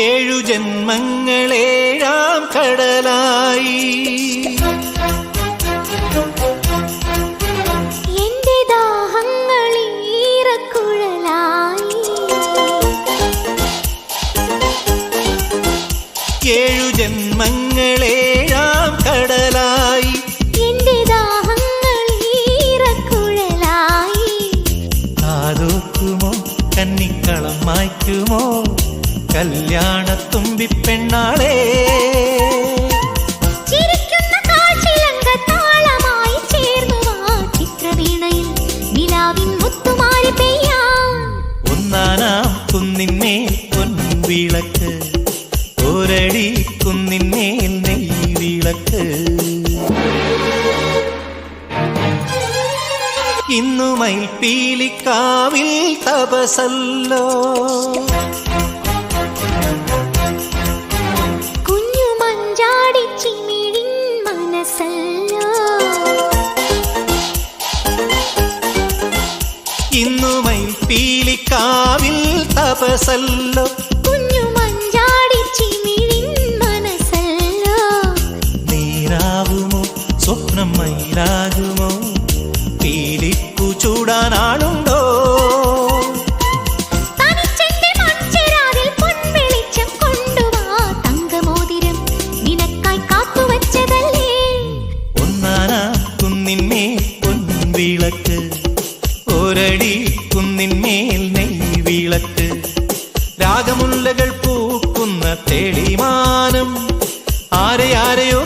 ഏഴു ജന്മങ്ങളേഴാം കടലായി എന്റെ ദാഹങ്ങളീറക്കുഴലായി ഏഴു ജന്മങ്ങളേഴാം കടലായി എന്റെ ദാഹങ്ങളീറക്കുഴലായി കാതോക്കുമോ കന്നിക്കളം മായ്ക്കുമോ കല്യാണത്തുമ്പി പെണ്ണാളെ ചിരിക്കുന്ന കാഴ്ചയങ്ക താളമായി ചേർന്നു ആ ചിത്രവീണയിൽ നിലാവിൻ മുത്തുമാരി പെയ്യാം ഒന്നാനാം കുന്നിന്മേൽ പൊൻവിളക്ക് ഒരടി കുന്നിന്മേൽ നെയ്വിളക്ക് ഇന്നു മയിൽപ്പീലിക്കാവിൽ തപസല്ലോ കുഞ്ഞു മഞ്ചാടി ചിമിഴിൻ മനസ്സല്ലോ ഇന്നു മയിൽപ്പീലിക്കാവിൽ തപസല്ലോ കുഞ്ഞു മഞ്ചാടി ചിമിഴിൻ മനസ്സല്ലോ നീരാവുമോ സ്വപ്നം മയിലാകുമോ പീലിപ്പു ചൂടാനാളുണ്ടോ തനിച്ചെന്റെ മൺചെരാതിൽ പൊൻവെളിച്ചം കൊണ്ടുവാ തങ്കമോതിരം നിനക്കായി കാത്തുവച്ചതല്ലേ ഒന്നാനാം കുന്നിന്മേൽ പൊൻവിളക്ക് ഒരടി കുന്നിന്മേൽ നെയ്വിളക്ക് രാഗമുല്ലകൾ പൂക്കുന്ന തെളിമാനം ആരെയാരെയോ